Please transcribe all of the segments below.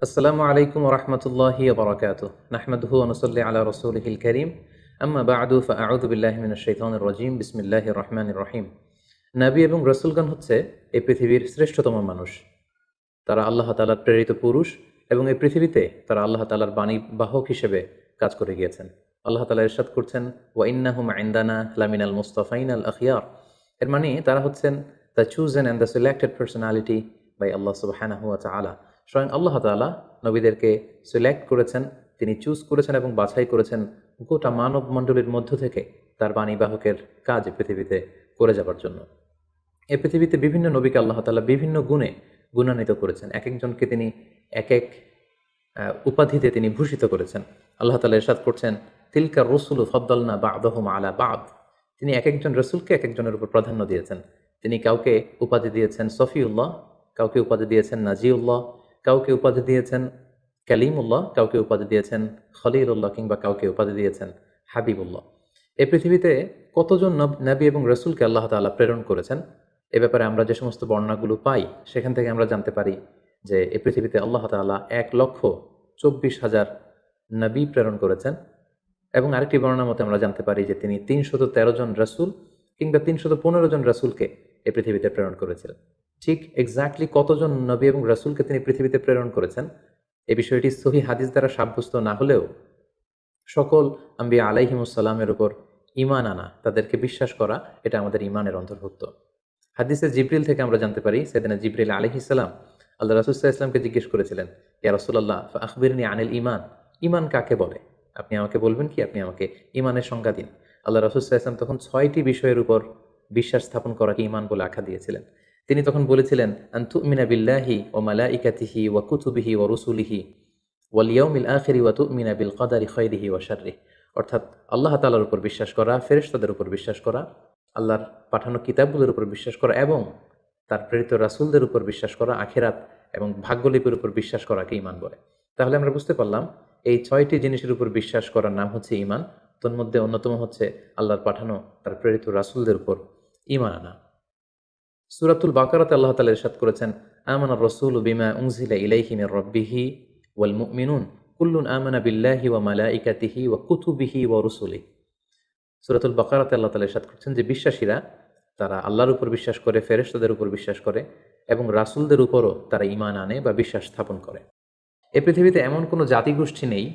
আসসালামু আলাইকুম ওরহমতুল্লাহি ওবরাকাতুহু নাহমাদুহু ওয়া নুসাল্লি আলা রাসূলিহিল কারীম আম্মা বা'দু ফাআউযু বিল্লাহি মিনাশ শাইতানির রাজীম বিসমিল্লাহির রহমানির রহিম। নবী এবং রাসূলগণ হচ্ছে এই পৃথিবীর শ্রেষ্ঠতম মানুষ। তারা আল্লাহ তাআলার প্রেরিত পুরুষ এবং এই পৃথিবীতে তারা আল্লাহ তাআলার বাণী বাহক হিসেবে কাজ করে গিয়েছেন। আল্লাহ তাআলা ইরশাদ করছেন, ওয়া ইন্নাহুম ইনদানা লামিনাল মুস্তাফাইনাল আখিয়ার। এর মানে তারা হচ্ছেন the chosen and the selected personality by আল্লাহ সুবহানাহু ওয়া তাআলা। স্বয়ং আল্লাহ তাআলা নবীদেরকে সিলেক্ট করেছেন, তিনি চুজ করেছেন এবং বাছাই করেছেন গোটা মানব মণ্ডলীর মধ্য থেকে তার বাণীবাহকের কাজ পৃথিবীতে করে যাবার জন্য। এই পৃথিবীতে বিভিন্ন নবীকে আল্লাহ তাআলা বিভিন্ন গুণে গুণান্বিত করেছেন। এক একজনকে তিনি এক এক উপাধিতে তিনি ভূষিত করেছেন। আল্লাহ তাআলা ইরশাদ করছেন, তিলকা রসুলু ফাদ্দালনা বা'দাহুম আলা বা'দ। তিনি এক একজন রসুলকে এক একজনের উপর প্রাধান্য দিয়েছেন। তিনি কাউকে উপাধি দিয়েছেন সফিউল্লাহ, কাউকে উপাধি দিয়েছেন নাজিউল্লাহ, কাউকে উপাধি দিয়েছেন কালিমুল্লাহ, কাউকে উপাধি দিয়েছেন খলিলুল্লাহ, কিংবা কাউকে উপাধি দিয়েছেন হাবিবুল্লাহ। এই পৃথিবীতে কতজন নবী এবং রসুলকে আল্লাহ তাআলা প্রেরণ করেছেন, এ ব্যাপারে আমরা যে সমস্ত বর্ণনাগুলো পাই সেখান থেকে আমরা জানতে পারি যে এই পৃথিবীতে আল্লাহ তাআলা 1,24,000 নবী প্রেরণ করেছেন। এবং আরেকটি বর্ণনা মতে আমরা জানতে পারি যে তিনি 313 জন রাসূল কিংবা 315 জন রাসূলকে এই পৃথিবীতে প্রেরণ করেছিলেন। ঠিক এক্স্যাক্টলি কতজন নবী এবং রাসূলকে তিনি পৃথিবীতে প্রেরণ করেছেন এই বিষয়টি সহিহ হাদিস দ্বারা সাব্যস্ত না হলেও সকল আম্বিয়া আলাইহিমুসসালামের উপর ঈমান আনা, তাদেরকে বিশ্বাস করা, এটা আমাদের ঈমানের অন্তর্ভুক্ত। হাদিসে জিবরিল থেকে আমরা জানতে পারি সাইয়েদনা জিবরিল আলাইহিস সালাম আল্লাহ রাসূল সাল্লাল্লাহু আলাইহি ওয়াসাল্লামকে জিজ্ঞেস করেছিলেন, ইয়া রাসূলুল্লাহ ফাআখবিরনি আনিল ঈমান। ঈমান কাকে বলে? আপনি আমাকে বলবেন কি? আপনি আমাকে ঈমানের সংজ্ঞা দিন। আল্লাহ রাসূল সাল্লাল্লাহু আলাইহি ওয়াসাল্লাম তখন 6টি বিষয়ের উপর বিশ্বাস স্থাপন করাকে ঈমান বলে আখ্যা দিয়েছিলেন। তিনি তখন বলেছিলেন, আন তু'মিনা বিল্লাহি ওয়া মালাইকাতিহি ওয়া কুতুবিহি ওয়া রুসুলিহি ওয়াল ইয়াউমিল আখিরি ওয়া তু'মিনা বিল কদারি খাইরিহি ওয়া শাররিহি। অর্থাৎ আল্লাহ তাআলার উপর বিশ্বাস করা, ফেরেশতাদের উপর বিশ্বাস করা, আল্লাহর পাঠানো কিতাবগুলোর উপর বিশ্বাস করা এবং তার প্রেরিত রাসূলদের উপর বিশ্বাস করা, আখিরাত এবং ভাগ্যলিপির উপর বিশ্বাস করাকে ঈমান বলে। তাহলে আমরা বুঝতে পারলাম এই 6টি জিনিসের উপর বিশ্বাস করার নাম হচ্ছে ঈমান। তন্মধ্যে অন্যতম হচ্ছে আল্লাহর পাঠানো তার প্রেরিত রাসূলদের উপর ঈমান আনা। সূরাতুল বাকারাতে আল্লাহ তাআলা ইরশাদ করেছেন, আমানার রাসূলু বিমা উনজিলা ইলাইহি মির রাব্বিহি ওয়াল মুমিনুন কুল্লুন আমানা বিল্লাহি ওয়া মালাইকাতিহি ওয়া কুতুবিহি ওয়া রুসুলিহি। সূরাতুল বাকারাতে আল্লাহ তাআলা ইরশাদ করছেন যে বিশ্বাসীরা তারা আল্লাহর উপর বিশ্বাস করে, ফেরেশতাদের উপর বিশ্বাস করে এবং রাসূলদের উপরও তারা ঈমান আনে বা বিশ্বাস স্থাপন করে। এই পৃথিবীতে এমন কোনো জাতিগোষ্ঠী নেই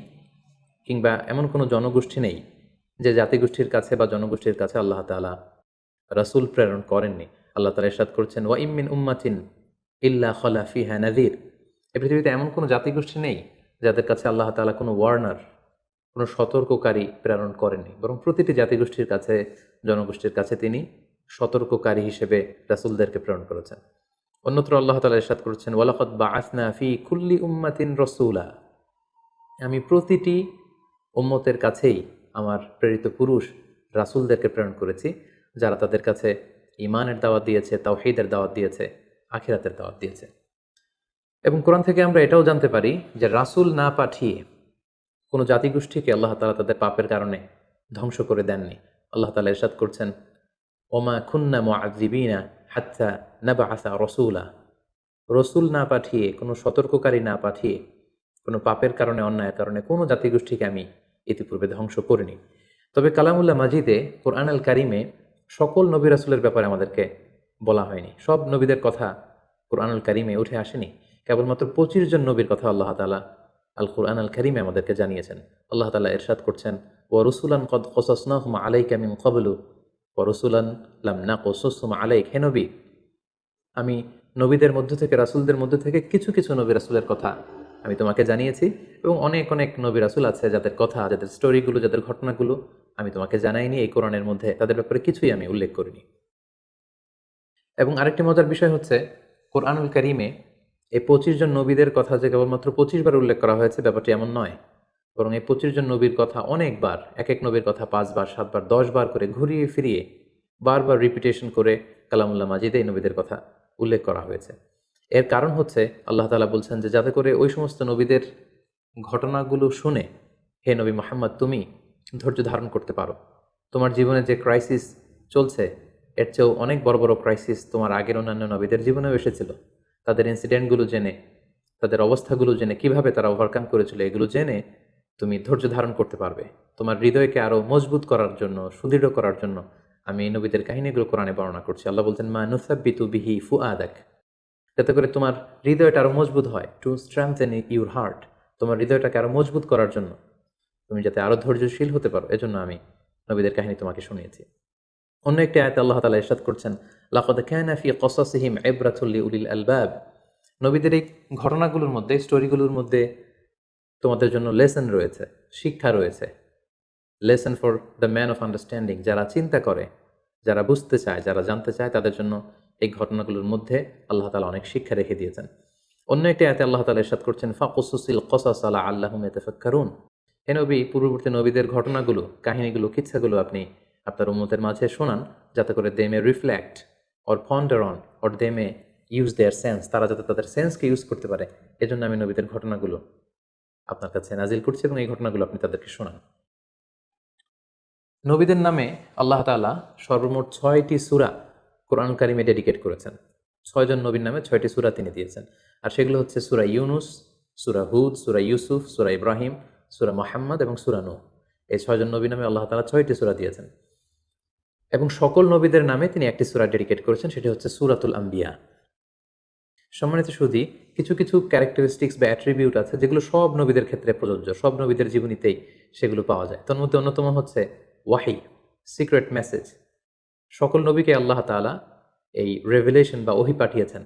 কিংবা এমন কোনো জনগোষ্ঠী নেই যে জাতিগোষ্ঠীর কাছে বা জনগোষ্ঠীর কাছে আল্লাহ তাআলা রাসূল প্রেরণ করেননি। আল্লাহ তাআলা ইরশাদ করছেন, ওয়া ইম মিন উম্মাতিন ইল্লা খালা ফিহা নাযীর। এই পৃথিবীতে এমন কোনো জাতিগোষ্ঠী নেই যাদের কাছে আল্লাহ তাআলা কোনো ওয়ার্নার, কোনো সতর্ককারী প্রেরণ করেননি, বরং প্রতিটি জাতিগোষ্ঠীর কাছে, জনগোষ্ঠীর কাছে তিনি সতর্ককারী হিসেবে রাসূলদেরকে প্রেরণ করেছেন। অন্যত্র আল্লাহ তাআলা ইরশাদ করেছেন, ওয়ালাকাদ বাআসনা ফি কুল্লি উম্মাতিন রাসূলা। আমি প্রতিটি উম্মতের কাছেই আমার প্রেরিত পুরুষ রাসূলদেরকে প্রেরণ করেছি, যারা তাদের কাছে ঈমানের দাওয়াত দিয়েছে, তাওহীদের দাওয়াত দিয়েছে, আখিরাতের দাওয়াত দিয়েছে। এবং কোরআন থেকে আমরা এটাও জানতে পারি যে রাসূল না পাঠিয়ে কোনো জাতিগোষ্ঠীকে আল্লাহ তাআলা তাদের পাপের কারণে ধ্বংস করে দেননি। আল্লাহ তাআলা ইরশাদ করছেন, ওমা খুন্না মুআযিবিনা হাত্তা নাবআসা রাসূলা। রসুল না পাঠিয়ে, কোনো সতর্ককারী না পাঠিয়ে, কোনো পাপের কারণে, অন্যায়ের কারণে কোনো জাতিগোষ্ঠীকে আমি ইতিপূর্বে ধ্বংস করিনি। তবে কালামুল্লাহ মাজিদে, কোরআন আল কারিমে সকল নবী রাসূলের ব্যাপারে আমাদেরকে বলা হয়নি। সব নবীদের কথা কোরআন আল কারিমে উঠে আসেনি। কেবলমাত্র 25 জন নবীর কথা আল্লাহ তাআলা আল কোরআন আল কারিমে আমাদেরকে জানিয়েছেন। আল্লাহ তাআলা ইরশাদ করছেন, ওয়া রুসুলান কদ কসাসনাহুম আলাইকা মিন ক্বাবলু ওয়া রুসুলান লাম নাকসুসহুম আলাইক। হে নবী, আমি নবীদের মধ্য থেকে, রাসূলদের মধ্য থেকে কিছু কিছু নবী রাসূলের কথা আমি তোমাকে জানিয়েছি এবং অনেক অনেক নবী রাসূল আছে যাদের কথা, যাদের স্টোরিগুলো, যাদের ঘটনাগুলো আমি তোমাকে জানাইনি। এই কোরআনের মধ্যে তাদের ব্যাপারে কিছুই আমি উল্লেখ করিনি। এবং আরেকটি মজার বিষয় হচ্ছে, কোরআনুল কারীমে এই 25 জন নবীদের কথা যে কেবলমাত্র 25 বার উল্লেখ করা হয়েছে ব্যাপারটি এমন নয়, বরং এই 25 জন নবীর কথা অনেকবার, এক এক নবীর কথা 5 বার, 7 বার, 10 বার করে ঘুরিয়ে ফিরিয়ে বারবার রিপিটেশন করে কালামুল্লাহ মাজিদে এই নবীদের কথা উল্লেখ করা হয়েছে। এর কারণ হচ্ছে আল্লাহ তাআলা বলছেন যে যাতে করে ওই সমস্ত নবীদের ঘটনাগুলো শুনে হে নবী মুহাম্মদ তুমি ধৈর্য ধারণ করতে পারো। তোমার জীবনে যে ক্রাইসিস চলছে এর চেয়েও অনেক বড় বড় ক্রাইসিস তোমার আগের অন্যান্য নবীদের জীবনেও এসেছিল। তাদের ইনসিডেন্টগুলো জেনে, তাদের অবস্থাগুলো জেনে, কিভাবে তারা ওভারকাম করেছিল, এগুলো জেনে তুমি ধৈর্য ধারণ করতে পারবে। তোমার হৃদয়কে আরো মজবুত করার জন্য, সুদৃঢ় করার জন্য আমি এই নবীদের কাহিনীগুলো কোরআনে বর্ণনা করছি। আল্লাহ বলছেন, মা নুসাব্বিতু বিহি ফুআদাক, যাতে করে তোমার হৃদয়টা আরো মজবুত হয়, টু স্ট্রেংথেন ইউর হার্ট, তোমার হৃদয়টাকে আরো মজবুত করার জন্য, তুমি যাতে আরো ধৈর্যশীল হতে পারো, এজন্য আমি নবীদের কাহিনী তোমাকে শুনিয়েছি। অন্য একটি আয়াতে আল্লাহ তাআলা ইরশাদ করছেন, লাকাদ কানা ফি কসাসিহিম ইবরাতুল লিউলিল আলবাব, নবীদের এই ঘটনাগুলোর মধ্যে, স্টোরিগুলোর মধ্যে তোমাদের জন্য লেসন রয়েছে, শিক্ষা রয়েছে। Lesson for the man of understanding, যারা চিন্তা করে, যারা বুঝতে চায়, যারা জানতে চায়, তাদের জন্য এই ঘটনাগুলোর মধ্যে আল্লাহ তাআলা অনেক শিক্ষা রেখে দিয়েছেন। অন্য একটি আয়াতে আল্লাহ তাআলা ইরশাদ করছেন, ফাকুসুসিল কসাস লাআল্লাহুম ইয়াতাফাক্কারুন, হে নবী, পূর্ববর্তী নবীদের ঘটনাগুলো, কাহিনীগুলো, কিচ্ছাগুলো আপনি আপনার উম্মতের মাঝে শোনান, যাতে করে they may reflect or ponder on or they may use their sense, তারা যাতে তাদের সেন্সকে ইউজ করতে পারে, এজন্য আমি নবীদের ঘটনাগুলো আপনার কাছে নাজিল করছি এবং এই ঘটনাগুলো আপনি তাদেরকে শোনান। নবীদের নামে আল্লাহ তাআলা সর্বমোট 6টি সূরা কোরআন কারিমে ডেডিকেট করেছেন। 6 জন নবীর নামে 6টি সূরা তিনি দিয়েছেন, আর সেগুলো হচ্ছে সূরা ইউনুস, সূরা হুদ, সূরা ইউসুফ, সূরা ইব্রাহিম, সূরা মুহাম্মদ এবং সূরা নূহ। এই 6 জন নবীর নামে আল্লাহ তাআলা 6টি সূরা দিয়েছেন এবং সকল নবীদের নামে তিনি একটি সূরা ডেডিকেট করেছেন, সেটি হচ্ছে সূরাতুল আম্বিয়া। সম্মানিত সুধী, কিছু কিছু ক্যারেক্টারিস্টিক্স বা অ্যাট্রিবিউট আছে যেগুলো সব নবীদের ক্ষেত্রে প্রযোজ্য, সব নবীদের জীবনীতেই সেগুলো পাওয়া যায়। তার মধ্যে অন্যতম হচ্ছে ওয়াহি, সিক্রেট মেসেজ। সকল নবীকে আল্লাহ তাআলা এই রেভেলেশন বা ওহী পাঠিয়েছেন,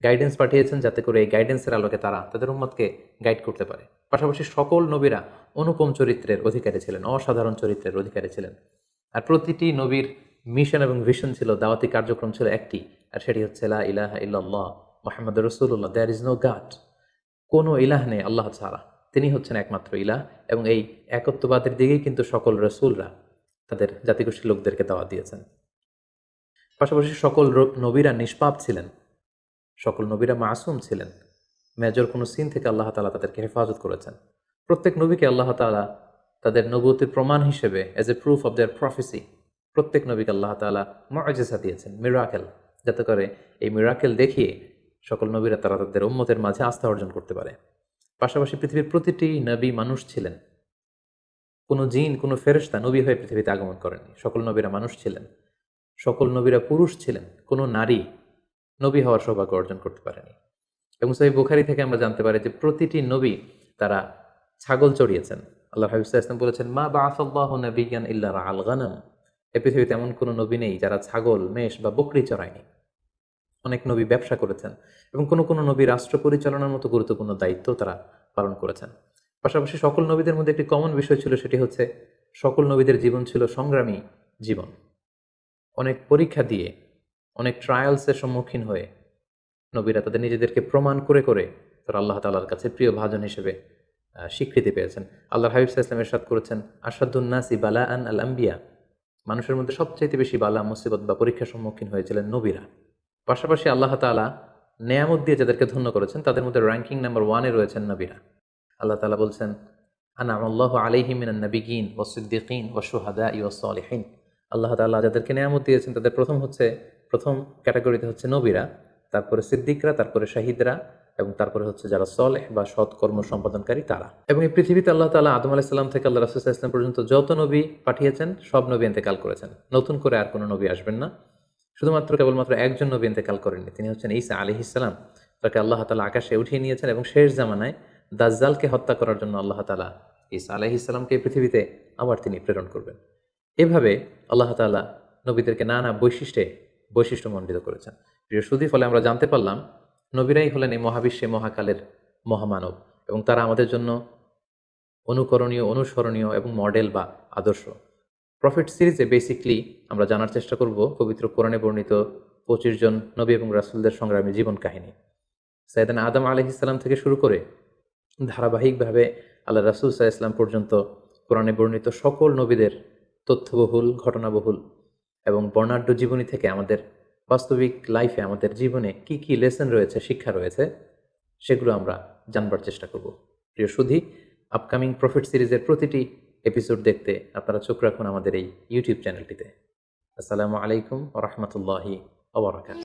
গাইডেন্স পাঠিয়েছেন, যাতে করে এই গাইডেন্সের আলোকে তারা তাদের উম্মতকে গাইড করতে পারে। পাশাপাশি সকল নবীরা অনুপম চরিত্রের অধিকারী ছিলেন, অসাধারণ চরিত্রের অধিকারী ছিলেন। আর প্রতিটি নবীর মিশন এবং ভিশন ছিল, দাওয়াতি কার্যক্রম ছিল একটি, আর সেটি হচ্ছে লা ইলাহা ইল্লাল্লাহ মুহাম্মাদুর রাসূলুল্লাহ, দেয়ার ইজ নো গড, কোনো ইলাহ নেই আল্লাহ ছাড়া, তিনি হচ্ছেন একমাত্র ইলাহ। এবং এই একত্ববাদের দিকেই কিন্তু সকল রসুলরা তাদের জাতিগোষ্ঠীর লোকদেরকে দাওয়াত দিয়েছেন। পাশাপাশি সকল নবীরা নিষ্পাপ ছিলেন, সকল নবীরা মাসুম ছিলেন, মেজর কোনো সিন থেকে আল্লাহ তাআলা তাদেরকে হেফাজত করেছেন। প্রত্যেক নবীকে আল্লাহ তাআলা তাদের নবুয়তের প্রমাণ হিসেবে, as a proof of their প্রফেসি, প্রত্যেক নবীকে আল্লাহ তাআলা মুআজিজা দিয়েছেন, মিরাকেল, যাতে করে এই মিরাকেল দেখিয়ে সকল নবীরা তারা তাদের উম্মতের মাঝে আস্থা অর্জন করতে পারে। পাশাপাশি পৃথিবীর প্রতিটি নবী মানুষ ছিলেন, কোনো জিন, কোনো ফেরেশতা নবী হয়ে পৃথিবীতে আগমন করেননি। সকল নবীরা মানুষ ছিলেন, সকল নবীরা পুরুষ ছিলেন, কোনো নারী নবী হওয়ার সৌভাগ্য অর্জন করতে পারেনি। এবং সহিহ বুখারী থেকে আমরা জানতে পারি যে প্রতিটি নবী তারা ছাগল চড়িয়েছেন। আল্লাহ হাবিব সাল্লাল্লাহু আলাইহি ওয়াসাল্লাম বলেছেন, মা বাআসাল্লাহু নাবিয়্যান ইল্লা রাআল গানাম, এই পৃথিবীতে এমন কোনো নবী নেই যারা ছাগল, মেষ বা বকরি চড়ায়নি। অনেক নবী ব্যবসা করেছেন এবং কোনো কোনো নবী রাষ্ট্র পরিচালনার মতো গুরুত্বপূর্ণ দায়িত্ব তারা পালন করেছেন। পাশাপাশি সকল নবীদের মধ্যে একটি কমন বিষয় ছিল, সেটি হচ্ছে সকল নবীদের জীবন ছিল সংগ্রামী জীবন। অনেক পরীক্ষা দিয়ে, অনেক ট্রায়ালসের সম্মুখীন হয়ে নবীরা তাদের নিজেদেরকে প্রমাণ করে করে তারা আল্লাহ তাআলার কাছে প্রিয় ভাজন হিসেবে স্বীকৃতি পেয়েছেন। আল্লাহ হাবিব সাল্লাল্লাহু আলাইহি ওয়াসাল্লাম ইরশাদ করেছেন, আশাদ্দুন নাসি বালাআন আল আম্বিয়া, মানুষের মধ্যে সবচাইতে বেশি বালা, মুসিবত বা পরীক্ষার সম্মুখীন হয়েছিলেন নবীরা। পাশাপাশি আল্লাহ তাআলা নেয়ামত দিয়ে যাদেরকে ধন্য করেছেন, তাদের মধ্যে র্যাঙ্কিং নাম্বার 1-এ রয়েছেন নবীরা। আল্লাহ তাআলা বলছেন, আনআমাল্লাহু আলাইহিম মিনান নাবিয়্যিন ওয়াস সিদ্দীকিন ওয়াশ শুহাদাই ওয়াস সালিহিন। আল্লাহ তাআলা যাদেরকে নেয়ামত দিয়েছেন তাদের প্রথম ক্যাটাগরিতে হচ্ছে নবীরা, তারপরে সিদ্দিকরা, তারপরে শাহিদরা, এবং তারপরে হচ্ছে যারা সলেহ বা সৎ কর্ম সম্পাদনকারী তারা। এবং এই পৃথিবীতে আল্লাহ তাআলা আদম আলাইহিস সালাম থেকে আল্লাহ রাসূল সাল্লাল্লাহু আলাইহি ওয়াসাল্লাম পর্যন্ত যত নবী পাঠিয়েছেন, সব নবী ইন্তেকাল করেছেন। নতুন করে আর কোনো নবী আসবেন না। শুধুমাত্র কেবলমাত্র একজন নবী ইন্তেকাল করেননি, তিনি হচ্ছেন ঈসা আলাইহিস সালাম। তাকে আল্লাহ তাআলা আকাশে উঠিয়ে নিয়েছেন এবং শেষ জামানায় দাজ্জালকে হত্যা করার জন্য আল্লাহ তাআলা ঈসা আলাইহিস সালামকে পৃথিবীতে আবার তিনি প্রেরণ করবেন। এভাবে আল্লাহ তাআলা নবীদেরকে নানা বৈশিষ্ট্যমণ্ডিত করেছেন। প্রিয় সুধী, ফলে আমরা জানতে পারলাম নবীরাই হলেন এই মহাবিশ্বে মহাকালের মহামানব এবং তারা আমাদের জন্য অনুকরণীয়, অনুসরণীয় এবং মডেল বা আদর্শ। প্রফেট সিরিজে বেসিকলি আমরা জানার চেষ্টা করব পবিত্র কোরআনে বর্ণিত 25 জন নবী এবং রাসূলদের সংগ্রামী জীবন কাহিনী। সাইয়েদনা আদম আলাইহিস সালাম থেকে শুরু করে ধারাবাহিকভাবে আল্লাহ রাসূল সাল্লাল্লাহু আলাইহি ওয়াসাল্লাম পর্যন্ত কোরআনে বর্ণিত সকল নবীদের তথ্যবহুল, ঘটনাবহুল এবং বর্ণাঢ্য জীবনী থেকে আমাদের বাস্তবিক লাইফে, আমাদের জীবনে কি কি লেসন রয়েছে, শিক্ষা রয়েছে, সেগুলো আমরা জানবার চেষ্টা করব। প্রিয় সুধী, আপকামিং প্রফেট সিরিজের প্রতিটি এপিসোড দেখতে আপনারা চোখ রাখুন আমাদের এই ইউটিউব চ্যানেলটিতে। আসসালামু আলাইকুম ওয়া রাহমাতুল্লাহি ওয়া বারাকাতুহু।